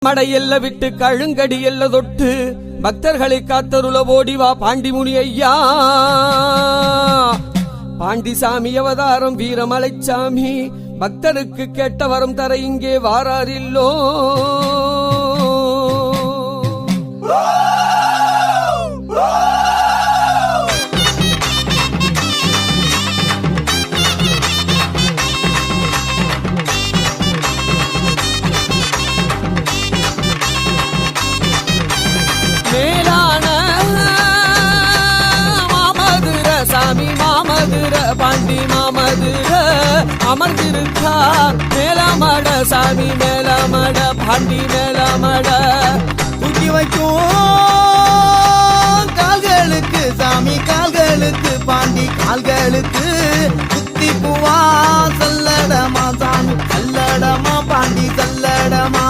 மடையெல்ல விட்டு கழுங்கடி எல்ல தொட்டு பக்தர்களை காத்தருள ஓடிவா பாண்டிமுனி ஐயா. பாண்டிசாமி அவதாரம் வீரமலைச்சாமி பக்தருக்கு கேட்ட வரம் தர இங்கே வாராரில்லோ. பாண்டி மாமதுர அமர்ந்திருக்கார் மேலமட சாமி மேலமட பாண்டி மேலமட தூக்கி வைக்கும் கால்களுக்கு சாமி கால்களுக்கு பாண்டி கால்களுக்கு குத்தி பூவா சல்லடமா சாமி சல்லடமா பாண்டி சல்லடமா.